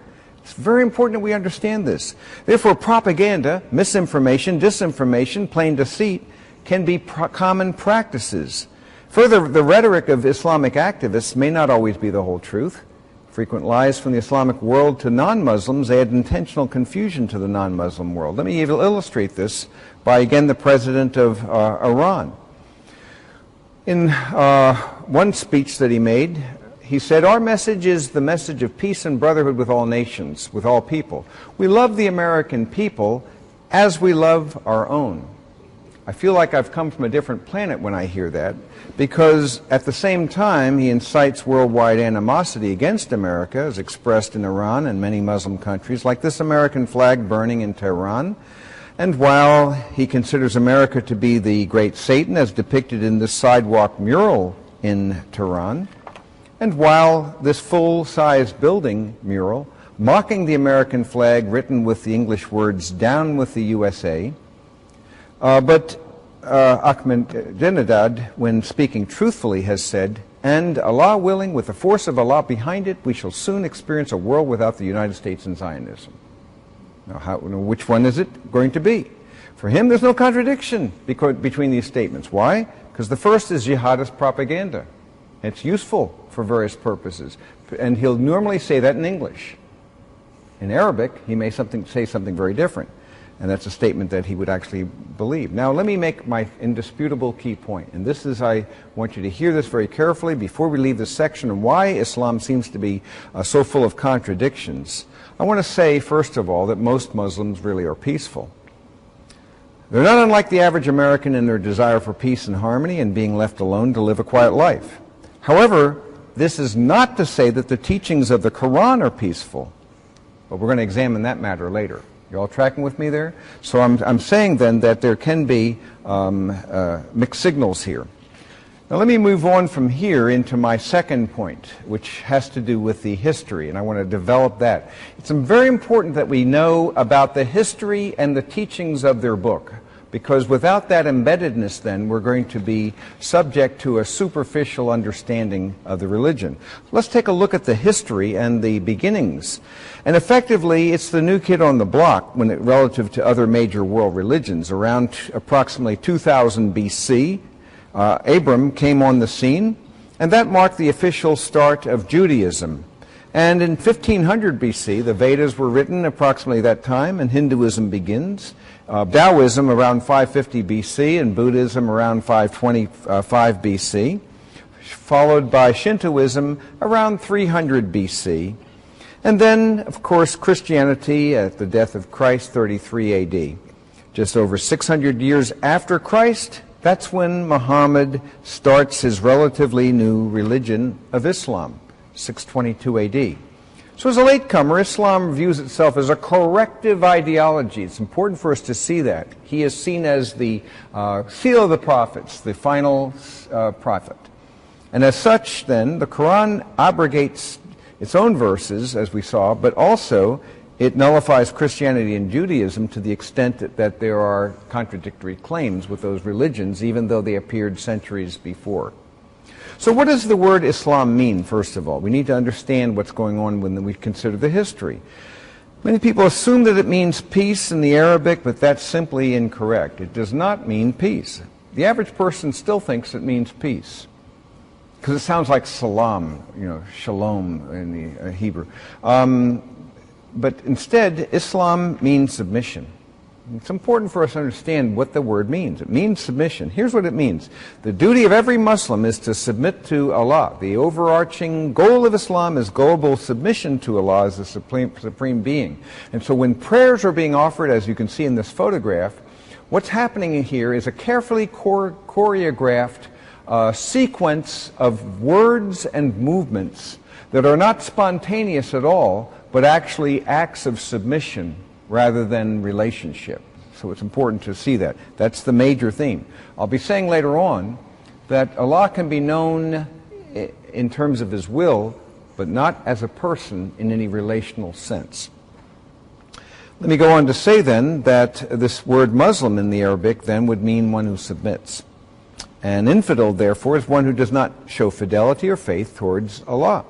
It's very important that we understand this. Therefore, propaganda, misinformation, disinformation, plain deceit can be common practices. Further, the rhetoric of Islamic activists may not always be the whole truth. Frequent lies from the Islamic world to non-Muslims add intentional confusion to the non-Muslim world. Let me illustrate this by, again, the president of Iran. In one speech that he made, he said, "Our message is the message of peace and brotherhood with all nations, with all people. We love the American people as we love our own." I feel like I've come from a different planet when I hear that, because at the same time he incites worldwide animosity against America as expressed in Iran and many Muslim countries, like this American flag burning in Tehran. And while he considers America to be the great Satan as depicted in this sidewalk mural in Tehran, and while this full-size building mural mocking the American flag written with the English words "Down with the USA," but Ahmadinejad, when speaking truthfully, has said, "And Allah willing, with the force of Allah behind it, we shall soon experience a world without the United States and Zionism." Now, which one is it going to be? For him, there's no contradiction between these statements. Why? Because the first is jihadist propaganda. It's useful for various purposes. And he'll normally say that in English. In Arabic, he may say something very different. And that's a statement that he would actually believe. Now, let me make my indisputable key point. And this is, I want you to hear this very carefully before we leave this section on why Islam seems to be so full of contradictions. I want to say, first of all, that most Muslims really are peaceful. They're not unlike the average American in their desire for peace and harmony and being left alone to live a quiet life. However, this is not to say that the teachings of the Quran are peaceful. But we're going to examine that matter later. You all tracking with me there? So I'm saying then that there can be mixed signals here. Now let me move on from here into my second point, which has to do with the history, and I want to develop that. It's very important that we know about the history and the teachings of their book, because without that embeddedness then we're going to be subject to a superficial understanding of the religion. Let's take a look at the history and the beginnings. And effectively it's the new kid on the block relative to other major world religions. Around approximately 2000 BC, Abram came on the scene, and that marked the official start of Judaism. And in 1500 BC, the Vedas were written approximately that time, and Hinduism begins. Taoism around 550 BC, and Buddhism around 525 BC, followed by Shintoism around 300 BC. And then, of course, Christianity at the death of Christ, 33 AD. Just over 600 years after Christ, that's when Muhammad starts his relatively new religion of Islam, 622 AD. So as a latecomer, Islam views itself as a corrective ideology. It's important for us to see that. He is seen as the seal of the prophets, the final prophet. And as such, then, the Quran abrogates its own verses, as we saw, but also it nullifies Christianity and Judaism to the extent that there are contradictory claims with those religions, even though they appeared centuries before. So what does the word Islam mean, first of all? We need to understand what's going on when we consider the history. Many people assume that it means peace in the Arabic, but that's simply incorrect. It does not mean peace. The average person still thinks it means peace, because it sounds like salam, shalom in the Hebrew. But instead, Islam means submission. It's important for us to understand what the word means. It means submission. Here's what it means. The duty of every Muslim is to submit to Allah. The overarching goal of Islam is global submission to Allah as the supreme being. And so when prayers are being offered, as you can see in this photograph, What's happening here is a carefully choreographed sequence of words and movements that are not spontaneous at all, but actually acts of submission rather than relationship. So it's important to see that. That's the major theme. I'll be saying later on that Allah can be known in terms of His will, but not as a person in any relational sense. Let me go on to say then that this word Muslim in the Arabic then would mean one who submits. An infidel, therefore, is one who does not show fidelity or faith towards Allah.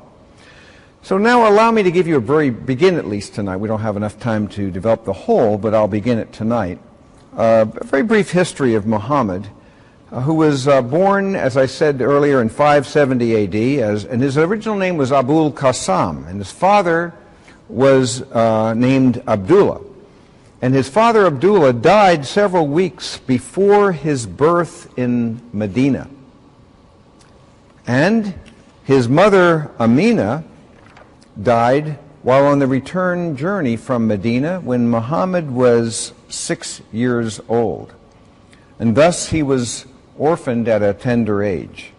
So now allow me to give you begin at least tonight. We don't have enough time to develop the whole, but I'll begin it tonight. A very brief history of Muhammad, who was born, as I said earlier, in 570 AD, and his original name was Abul Qasim, and his father was named Abdullah. And his father Abdullah died several weeks before his birth in Medina. And his mother Amina died while on the return journey from Medina when Muhammad was 6 years old. And thus he was orphaned at a tender age.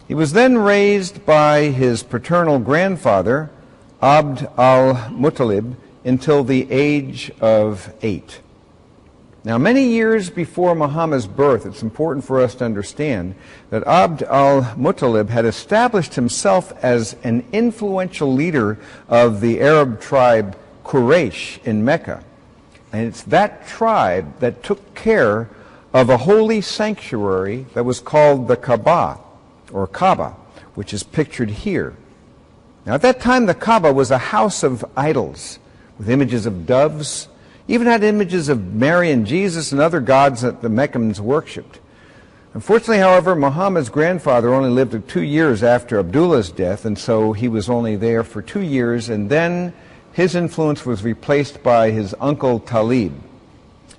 He was then raised by his paternal grandfather, Abd al-Muttalib, until the age of 8. Now, many years before Muhammad's birth, it's important for us to understand that Abd al-Muttalib had established himself as an influential leader of the Arab tribe Quraysh in Mecca. And it's that tribe that took care of a holy sanctuary that was called the Kaaba, or Kaaba, which is pictured here. Now, at that time, the Kaaba was a house of idols with images of doves, even had images of Mary and Jesus and other gods that the Meccans worshipped. Unfortunately, however, Muhammad's grandfather only lived 2 years after Abdullah's death, and so he was only there for 2 years, and then his influence was replaced by his uncle Talib.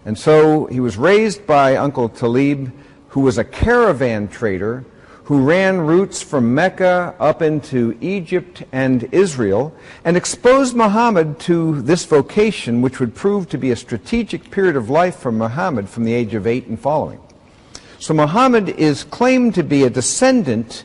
And so he was raised by Uncle Talib, who was a caravan trader who ran routes from Mecca up into Egypt and Israel, and exposed Muhammad to this vocation, which would prove to be a strategic period of life for Muhammad from the age of 8 and following. So Muhammad is claimed to be a descendant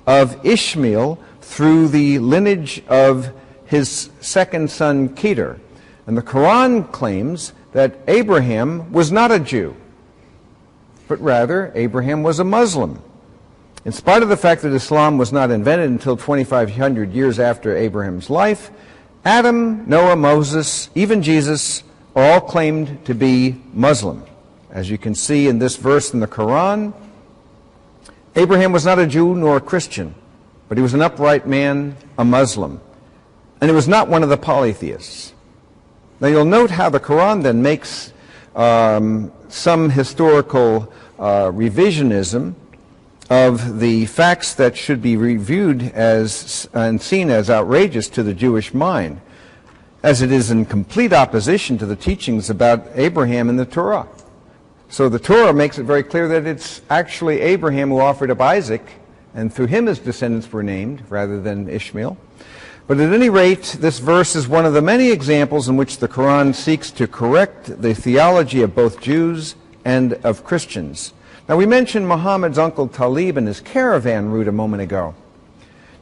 of Ishmael through the lineage of his second son Kedar. And the Quran claims that Abraham was not a Jew, but rather Abraham was a Muslim. In spite of the fact that Islam was not invented until 2,500 years after Abraham's life, Adam, Noah, Moses, even Jesus, are all claimed to be Muslim. As you can see in this verse in the Quran, Abraham was not a Jew nor a Christian, but he was an upright man, a Muslim. And he was not one of the polytheists. Now you'll note how the Quran then makes some historical revisionism of the facts that should be reviewed as and seen as outrageous to the Jewish mind, as it is in complete opposition to the teachings about Abraham in the Torah. So the Torah makes it very clear that it's actually Abraham who offered up Isaac, and through him his descendants were named rather than Ishmael. But at any rate, this verse is one of the many examples in which the Quran seeks to correct the theology of both Jews and of Christians. Now, we mentioned Muhammad's uncle Talib and his caravan route a moment ago.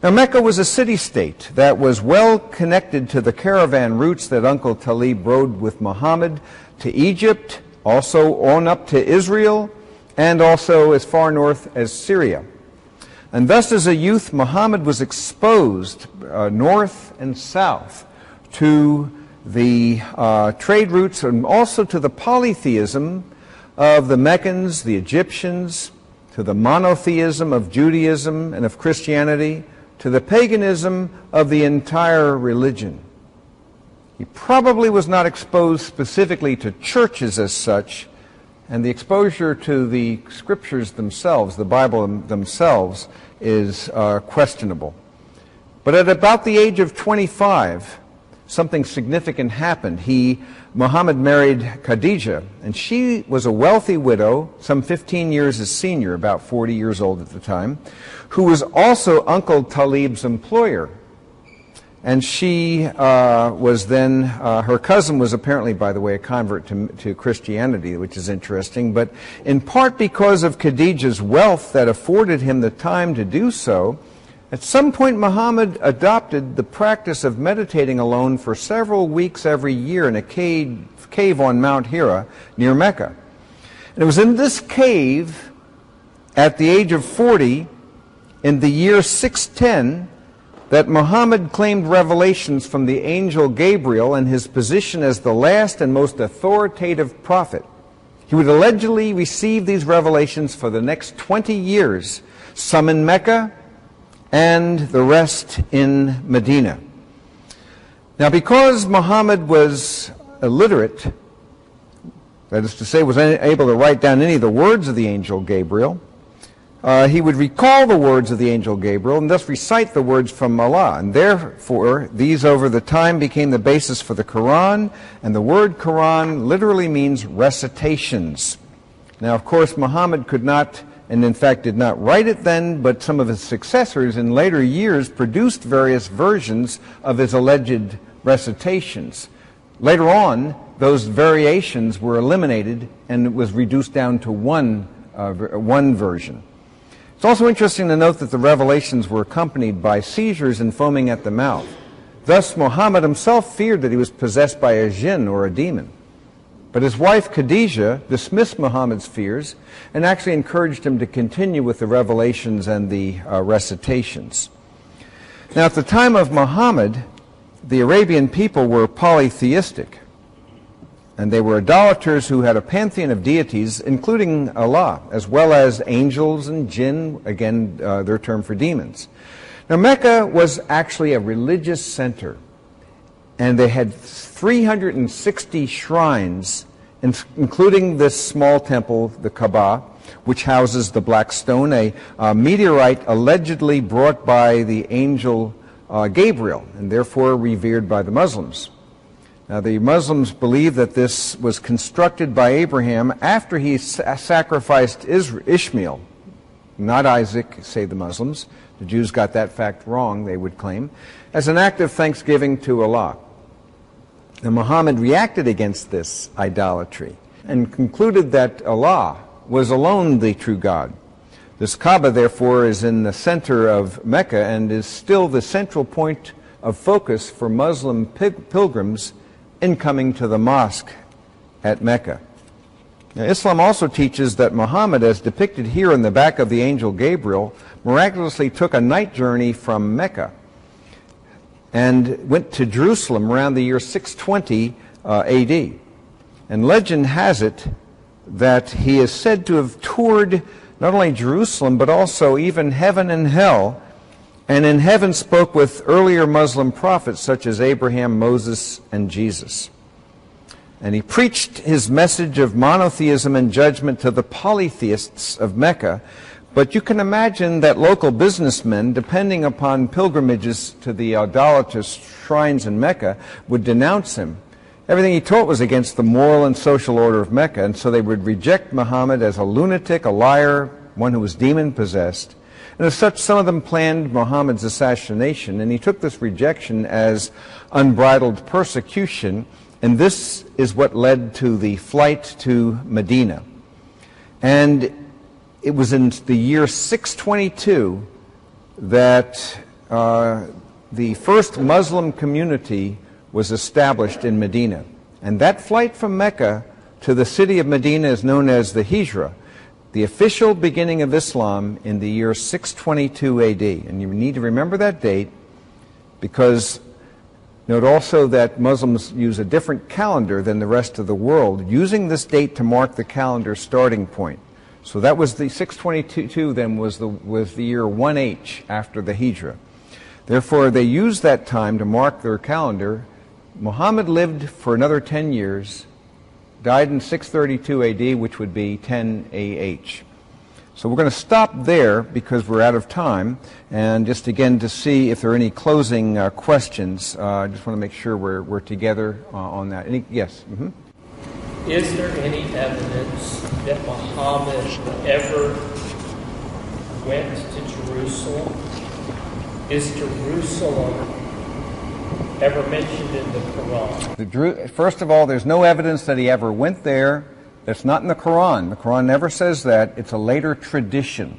Now, Mecca was a city-state that was well connected to the caravan routes that Uncle Talib rode with Muhammad to Egypt, also on up to Israel, and also as far north as Syria. And thus, as a youth, Muhammad was exposed north and south to the trade routes and also to the polytheism of the Meccans, the Egyptians, to the monotheism of Judaism and of Christianity, to the paganism of the entire religion. He probably was not exposed specifically to churches as such, and the exposure to the scriptures themselves, the Bible themselves, is questionable. But at about the age of 25, something significant happened. Muhammad married Khadijah, and she was a wealthy widow, some 15 years his senior, about 40 years old at the time, who was also Uncle Talib's employer. And she was then, her cousin was apparently, by the way, a convert to Christianity, which is interesting, but in part because of Khadija's wealth that afforded him the time to do so, at some point Muhammad adopted the practice of meditating alone for several weeks every year in a cave on Mount Hira near Mecca. And it was in this cave, at the age of 40, in the year 610, that Muhammad claimed revelations from the angel Gabriel in his position as the last and most authoritative prophet. He would allegedly receive these revelations for the next 20 years, some in Mecca and the rest in Medina. Now, because Muhammad was illiterate, that is to say, was unable to write down any of the words of the angel Gabriel, he would recall the words of the angel Gabriel and thus recite the words from Allah. And therefore, these over the time became the basis for the Quran, and the word Quran literally means recitations. Now, of course, Muhammad could not, and in fact did not write it then, but some of his successors in later years produced various versions of his alleged recitations. Later on, those variations were eliminated and it was reduced down to one version. It's also interesting to note that the revelations were accompanied by seizures and foaming at the mouth. Thus, Muhammad himself feared that he was possessed by a jinn or a demon. But his wife Khadija dismissed Muhammad's fears and actually encouraged him to continue with the revelations and the recitations. Now, at the time of Muhammad, the Arabian people were polytheistic, and they were idolaters who had a pantheon of deities, including Allah, as well as angels and jinn, again, their term for demons. Now, Mecca was actually a religious center, and they had 360 shrines, including this small temple, the Kaaba, which houses the black stone, a meteorite allegedly brought by the angel Gabriel, and therefore revered by the Muslims. Now, the Muslims believe that this was constructed by Abraham after he sacrificed Ishmael, not Isaac, say the Muslims. The Jews got that fact wrong, they would claim, as an act of thanksgiving to Allah. Now, Muhammad reacted against this idolatry and concluded that Allah was alone the true God. This Kaaba, therefore, is in the center of Mecca and is still the central point of focus for Muslim pilgrims in coming to the mosque at Mecca. Now, Islam also teaches that Muhammad, as depicted here in the back of the angel Gabriel, miraculously took a night journey from Mecca and went to Jerusalem around the year 620 AD. And legend has it that he is said to have toured not only Jerusalem, but also even heaven and hell, and in heaven spoke with earlier Muslim prophets such as Abraham, Moses, and Jesus. And he preached his message of monotheism and judgment to the polytheists of Mecca. But you can imagine that local businessmen, depending upon pilgrimages to the idolatrous shrines in Mecca, would denounce him. Everything he taught was against the moral and social order of Mecca, and so they would reject Muhammad as a lunatic, a liar, one who was demon-possessed. And as such, some of them planned Muhammad's assassination, and he took this rejection as unbridled persecution, and this is what led to the flight to Medina. And it was in the year 622 that the first Muslim community was established in Medina. And that flight from Mecca to the city of Medina is known as the Hijra, the official beginning of Islam in the year 622 AD. And you need to remember that date because note also that Muslims use a different calendar than the rest of the world, using this date to mark the calendar starting point. So that was the 622 then was the year 1H after the Hijra. Therefore, they used that time to mark their calendar. Muhammad lived for another 10 years, died in 632 AD, which would be 10 AH. So we're going to stop there because we're out of time, and just again to see if there are any closing questions. I just want to make sure we're together on that. Yes? Mm-hmm. Is there any evidence that Muhammad ever went to Jerusalem? Is Jerusalem ever mentioned in the Quran? First of all, there's no evidence that he ever went there. That's not in the Quran. The Quran never says that. It's a later tradition.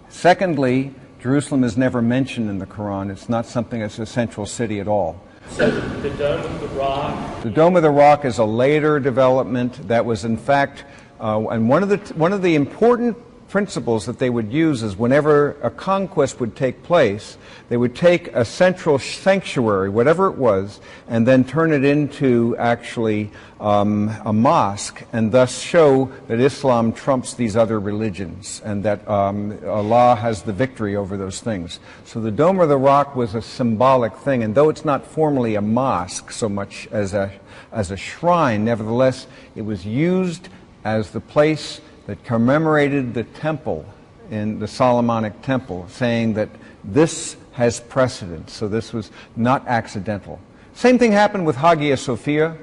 Secondly, Jerusalem is never mentioned in the Quran. It's not something that's a central city at all. So the Dome of the Rock? The Dome of the Rock is a later development that was, in fact, and one of the important principles that they would use is whenever a conquest would take place, they would take a central sanctuary, whatever it was, and then turn it into actually a mosque, and thus show that Islam trumps these other religions, and that Allah has the victory over those things. So the Dome of the Rock was a symbolic thing, and though it's not formally a mosque so much as a shrine, nevertheless, it was used as the place that commemorated the temple, in the Solomonic temple, saying that this has precedence, so this was not accidental. Same thing happened with Hagia Sophia.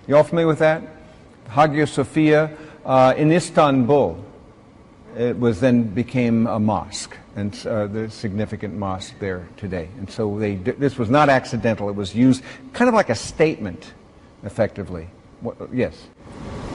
You all familiar with that? Hagia Sophia in Istanbul. It was then became a mosque, and the significant mosque there today. And so this was not accidental. It was used kind of like a statement, effectively. Yes?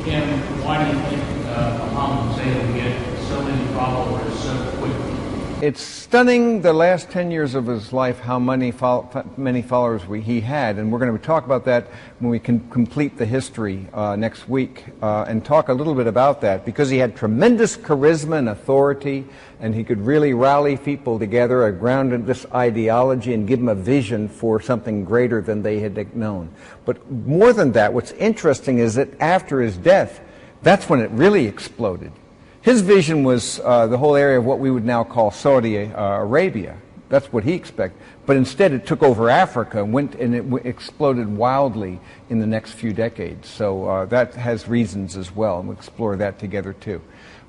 Ken, why do you think Muhammad was able to get so many followers so quickly? It's stunning the last 10 years of his life how many followers he had, and we're going to talk about that when we can complete the history next week and talk a little bit about that, because he had tremendous charisma and authority, and he could really rally people together, grounded this ideology, and give them a vision for something greater than they had known. But more than that, what's interesting is that after his death, that's when it really exploded. His vision was the whole area of what we would now call Saudi Arabia. That's what he expected. But instead it took over Africa and it exploded wildly in the next few decades. So that has reasons as well, and we'll explore that together too.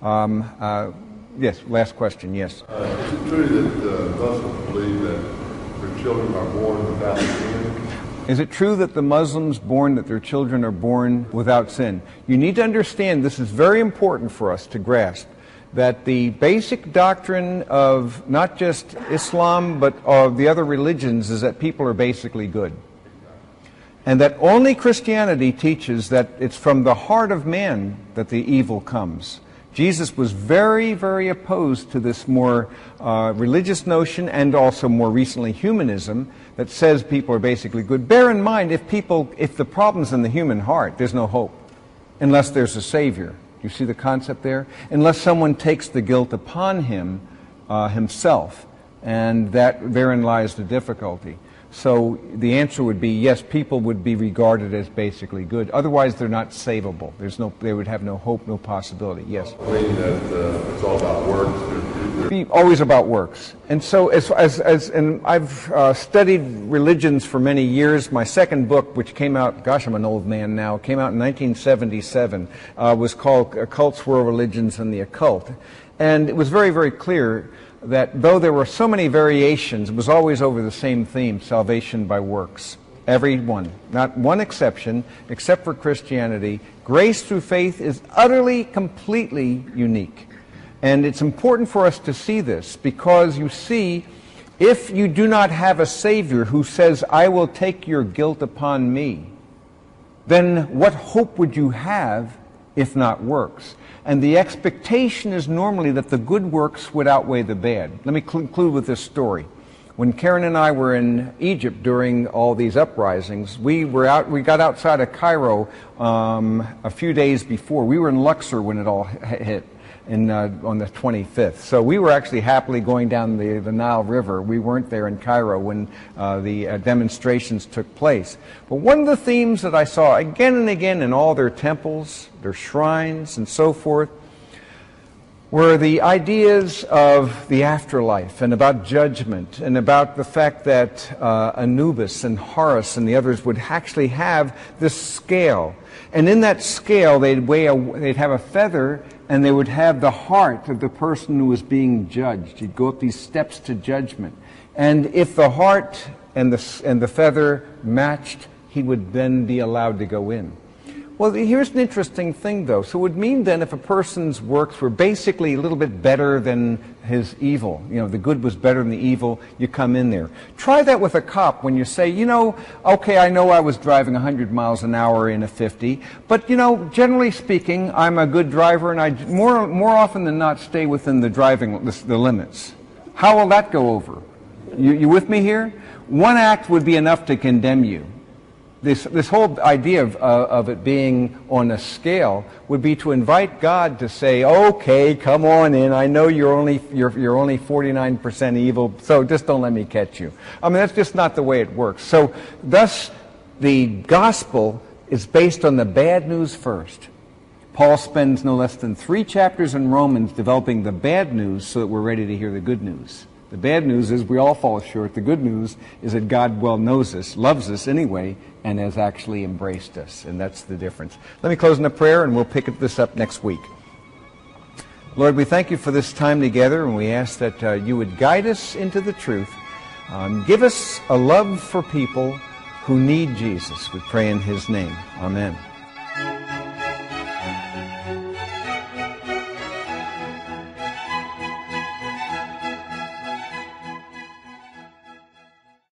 Yes, last question, yes. Is it true that Muslims believe that their children are born without sin? Is it true that the Muslims that their children are born without sin? You need to understand, this is very important for us to grasp, that the basic doctrine of not just Islam but of the other religions is that people are basically good. And that only Christianity teaches that it's from the heart of man that the evil comes. Jesus was very, very opposed to this more religious notion, and also more recently humanism, that says people are basically good. Bear in mind, if the problem's in the human heart, there's no hope unless there's a Savior. You see the concept there? Unless someone takes the guilt upon himself, and therein lies the difficulty. So the answer would be yes, people would be regarded as basically good. Otherwise, they're not savable. They would have no hope, no possibility. Yes. I mean that it's all about works. Be always about works. And so, and I've studied religions for many years. My second book, which came out, gosh, I'm an old man now, came out in 1977, was called Cults, World Religions, and the Occult. And it was very, very clear that though there were so many variations, it was always over the same theme, salvation by works. Every one. Not one exception, except for Christianity. Grace through faith is utterly, completely unique. And it's important for us to see this, because you see, if you do not have a Savior who says, I will take your guilt upon me, then what hope would you have if not works? And the expectation is normally that the good works would outweigh the bad. Let me conclude with this story. When Karen and I were in Egypt during all these uprisings, we got outside of Cairo a few days before. We were in Luxor when it all hit. On the 25th. So we were actually happily going down the Nile River. We weren't there in Cairo when the demonstrations took place. But one of the themes that I saw again and again in all their temples, their shrines, and so forth, were the ideas of the afterlife and about judgment and about the fact that Anubis and Horus and the others would actually have this scale. And in that scale, they'd have a feather, and they would have the heart of the person who was being judged. You'd go up these steps to judgment. And if the heart and the feather matched, he would then be allowed to go in. Well, here's an interesting thing, though. So it would mean then if a person's works were basically a little bit better than his evil, you know, the good was better than the evil, you come in there. Try that with a cop when you say, you know, okay, I know I was driving 100 miles an hour in a 50, but, you know, generally speaking, I'm a good driver and I more often than not stay within the limits. How will that go over? You with me here? One act would be enough to condemn you. This whole idea of it being on a scale would be to invite God to say, okay, come on in. I know you're only 49% evil, so just don't let me catch you. I mean, that's just not the way it works. So thus, the gospel is based on the bad news first. Paul spends no less than 3 chapters in Romans developing the bad news so that we're ready to hear the good news. The bad news is we all fall short. The good news is that God well knows us, loves us anyway, and has actually embraced us. And that's the difference. Let me close in a prayer, and we'll pick this up next week. Lord, we thank you for this time together, and we ask that you would guide us into the truth. Give us a love for people who need Jesus. We pray in his name. Amen.